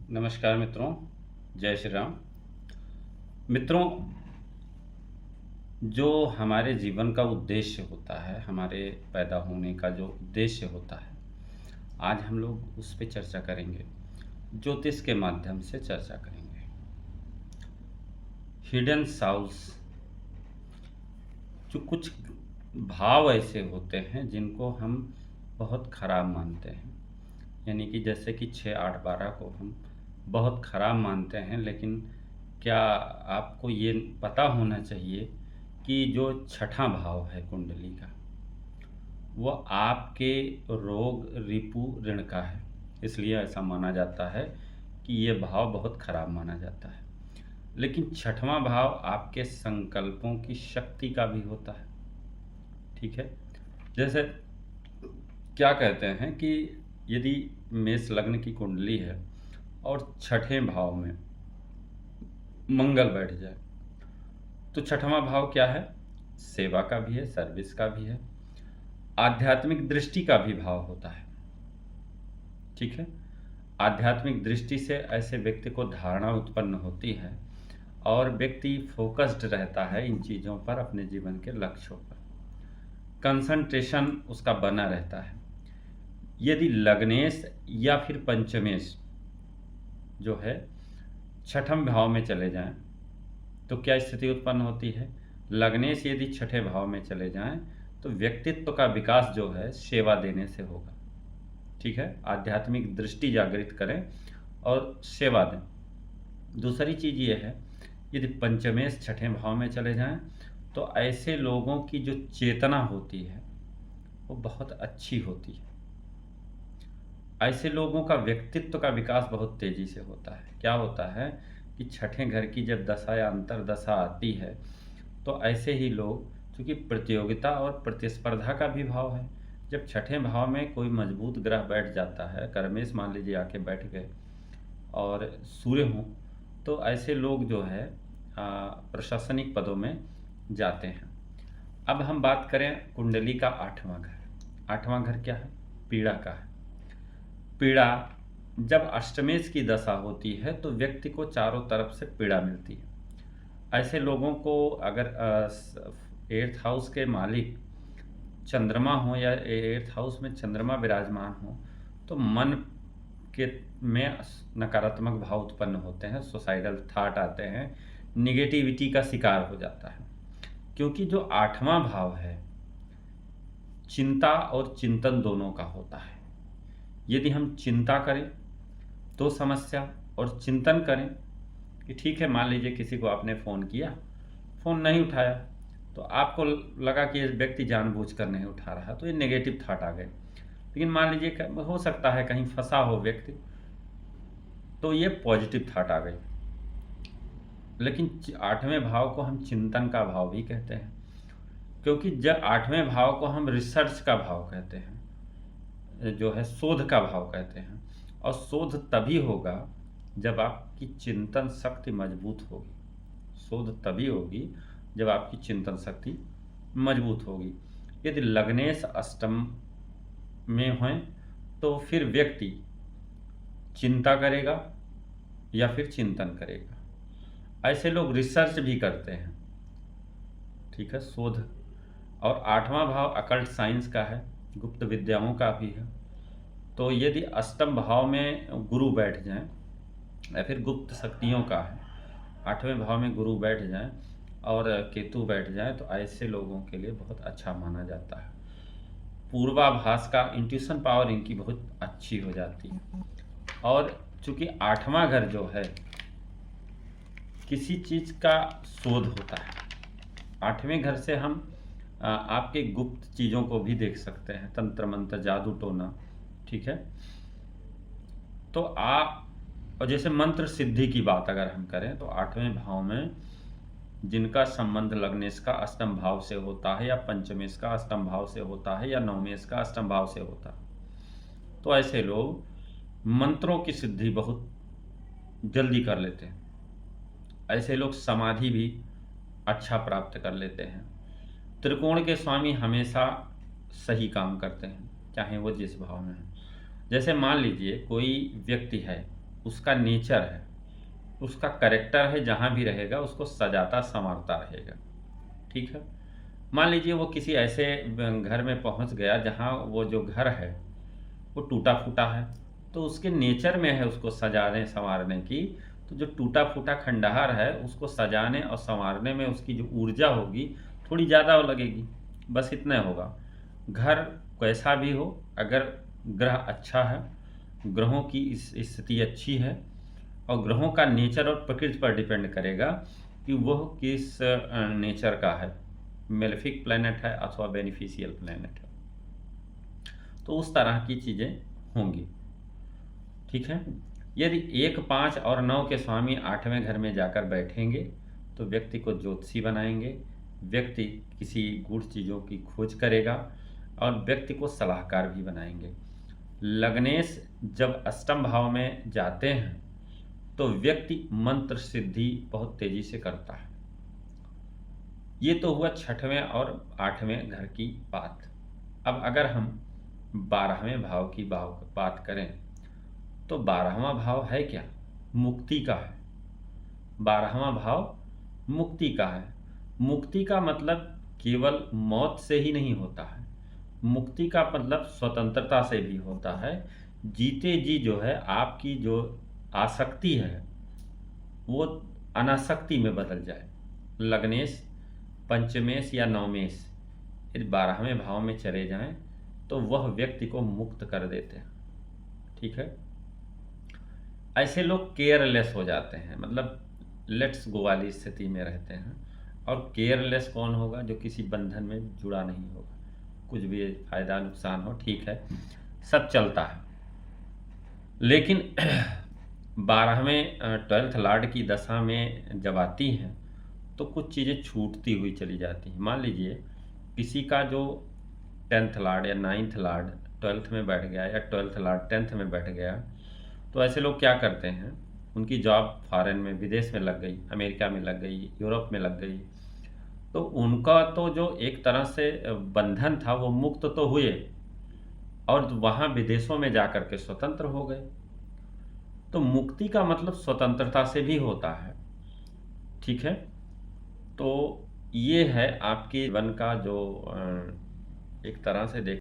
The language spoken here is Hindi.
नमस्कार मित्रों, जय श्री राम। मित्रों, जो हमारे जीवन का उद्देश्य होता है, हमारे पैदा होने का जो उद्देश्य होता है, आज हम लोग उस पे चर्चा करेंगे। ज्योतिष के माध्यम से चर्चा करेंगे। हिडन साउल्स, जो कुछ भाव ऐसे होते हैं जिनको हम बहुत खराब मानते हैं, यानी कि जैसे कि 6, 8, 12 को हम बहुत खराब मानते हैं, लेकिन क्या आपको ये पता होना चाहिए कि जो छठा भाव है कुंडली का, वो आपके रोग रिपु ऋण का है। इसलिए ऐसा माना जाता है कि ये भाव बहुत खराब माना जाता है। लेकिन छठवां भाव आपके संकल्पों की शक्ति का भी होता है। ठीक है, जैसे क्या कहते हैं कि यदि मेष लग्न की कुंडली है और छठे भाव में मंगल बैठ जाए, तो छठवां भाव क्या है? सेवा का भी है, सर्विस का भी है, आध्यात्मिक दृष्टि का भी भाव होता है। ठीक है, आध्यात्मिक दृष्टि से ऐसे व्यक्ति को धारणा उत्पन्न होती है और व्यक्ति फोकस्ड रहता है इन चीज़ों पर, अपने जीवन के लक्ष्यों पर। कंसंट्रेशन उसका बना रहता है। यदि लग्नेश या फिर पंचमेश जो है छठम भाव में चले जाएं, तो क्या स्थिति उत्पन्न होती है? लग्नेश यदि छठे भाव में चले जाएं, तो व्यक्तित्व का विकास जो है सेवा देने से होगा। ठीक है, आध्यात्मिक दृष्टि जागृत करें और सेवा दें। दूसरी चीज़ ये है, यदि पंचमेश छठे भाव में चले जाएं, तो ऐसे लोगों की जो चेतना होती है वो बहुत अच्छी होती है। ऐसे लोगों का व्यक्तित्व का विकास बहुत तेज़ी से होता है। क्या होता है कि छठे घर की जब दशा या अंतर दशा आती है, तो ऐसे ही लोग, चूँकि प्रतियोगिता और प्रतिस्पर्धा का भी भाव है, जब छठे भाव में कोई मजबूत ग्रह बैठ जाता है, कर्मेश मान लीजिए आके बैठ गए और सूर्य हों, तो ऐसे लोग जो है प्रशासनिक पदों में जाते हैं। अब हम बात करें कुंडली का आठवां घर। आठवां घर क्या है? पीड़ा का है। पीड़ा जब अष्टमेश की दशा होती है तो व्यक्ति को चारों तरफ से पीड़ा मिलती है। ऐसे लोगों को अगर 8th हाउस के मालिक चंद्रमा हो या 8th हाउस में चंद्रमा विराजमान हो, तो मन के में नकारात्मक भाव उत्पन्न होते हैं, सुसाइडल थाट आते हैं, निगेटिविटी का शिकार हो जाता है। क्योंकि जो आठवां भाव है, चिंता और चिंतन दोनों का होता है। यदि हम चिंता करें तो समस्या, और चिंतन करें कि ठीक है, मान लीजिए किसी को आपने फ़ोन किया, फ़ोन नहीं उठाया, तो आपको लगा कि ये व्यक्ति जानबूझकर नहीं उठा रहा, तो ये नेगेटिव थाट आ गए। लेकिन मान लीजिए हो सकता है कहीं फंसा हो व्यक्ति, तो ये पॉजिटिव थाट आ गई। लेकिन आठवें भाव को हम चिंतन का भाव भी कहते हैं, क्योंकि जब आठवें भाव को हम रिसर्च का भाव कहते हैं, जो है शोध का भाव कहते हैं। और शोध तभी होगा जब आपकी चिंतन शक्ति मजबूत होगी। शोध तभी होगी जब आपकी चिंतन शक्ति मजबूत होगी। यदि लग्नेश अष्टम में हैं, तो फिर व्यक्ति चिंता करेगा या फिर चिंतन करेगा। ऐसे लोग रिसर्च भी करते हैं। ठीक है, शोध। और आठवां भाव अकल्ट साइंस का है, गुप्त विद्याओं का भी है। तो यदि अष्टम भाव में गुरु बैठ जाएं, या फिर गुप्त शक्तियों का है, आठवें भाव में गुरु बैठ जाएं और केतु बैठ जाएं, तो ऐसे लोगों के लिए बहुत अच्छा माना जाता है। पूर्वाभास का, इंट्यूशन पावर इनकी बहुत अच्छी हो जाती है। और चूंकि आठवां घर जो है किसी चीज़ का शोध होता है, आठवें घर से हम आपके गुप्त चीज़ों को भी देख सकते हैं, तंत्र मंत्र, जादू टोना। ठीक है, तो और जैसे मंत्र सिद्धि की बात अगर हम करें, तो आठवें भाव में जिनका संबंध लग्नेश का अष्टम भाव से होता है, या पंचमेश का अष्टम भाव से होता है, या नवमेश का अष्टम भाव से होता है, तो ऐसे लोग मंत्रों की सिद्धि बहुत जल्दी कर लेते हैं। ऐसे लोग समाधि भी अच्छा प्राप्त कर लेते हैं। त्रिकोण के स्वामी हमेशा सही काम करते हैं, चाहे वो जिस भाव में है। जैसे मान लीजिए कोई व्यक्ति है उसका नेचर है, उसका कैरेक्टर है, जहाँ भी रहेगा उसको सजाता संवारता रहेगा। ठीक है? मान लीजिए वो किसी ऐसे घर में पहुँच गया जहाँ वो जो घर है वो टूटा-फूटा है, तो उसके नेचर में है उसको सजाने-सँवारने की। तो जो टूटा-फूटा खंडहर है, उसको सजाने और सँवारने में उसकी जो ऊर्जा होगी, थोड़ी ज़्यादा लगेगी, बस इतना होगा। घर कैसा भी हो, अगर ग्रह अच्छा है, ग्रहों की स्थिति अच्छी है और ग्रहों का नेचर और प्रकृति पर डिपेंड करेगा कि वह किस नेचर का है, मेलेफिक प्लैनेट है अथवा बेनिफिशियल प्लैनेट है। तो उस तरह की चीज़ें होंगी। ठीक है? यदि 1, 5 और 9 के स्वामी 8वें घर में जाकर बैठेंगे, तो व्यक्ति को ज्योतिषी बनाएँगे, व्यक्ति किसी गूढ़ चीज़ों की खोज करेगा और व्यक्ति को सलाहकार भी बनाएँगे। लग्नेश जब अष्टम भाव में जाते हैं, तो व्यक्ति मंत्र सिद्धि बहुत तेज़ी से करता है। ये तो हुआ 6वें और 8वें घर की बात। अब अगर हम 12वें भाव की बात करें, तो 12वां भाव है क्या? मुक्ति का है। 12वां भाव मुक्ति का है। मुक्ति का मतलब केवल मौत से ही नहीं होता है। मुक्ति का मतलब स्वतंत्रता से भी होता है। जीते जी जो है आपकी जो आसक्ति है, वो अनासक्ति में बदल जाए। लग्नेश, पंचमेश या नवमेश यदि 12वें भाव में चले जाएं, तो वह व्यक्ति को मुक्त कर देते हैं। ठीक है? ऐसे लोग केयरलेस हो जाते हैं, मतलब लेट्स गो वाली स्थिति में रहते हैं। और केयरलेस कौन होगा? जो किसी बंधन में जुड़ा नहीं होगा, कुछ भी फायदा नुकसान हो, ठीक है, सब चलता है। लेकिन 12वें 12th लॉर्ड की दशा में जब आती हैं, तो कुछ चीज़ें छूटती हुई चली जाती हैं। मान लीजिए किसी का जो 10th लॉर्ड या 9th लॉर्ड 12th में बैठ गया या 12th लॉर्ड 10th में बैठ गया, तो ऐसे लोग क्या करते हैं, उनकी जॉब फॉरेन में, विदेश में लग गई, अमेरिका में लग गई, यूरोप में लग गई, तो उनका तो जो एक तरह से बंधन था वो मुक्त तो हुए और वहाँ विदेशों में जाकर के स्वतंत्र हो गए। तो मुक्ति का मतलब स्वतंत्रता से भी होता है। ठीक है? तो ये है आपके जीवन का जो एक तरह से देख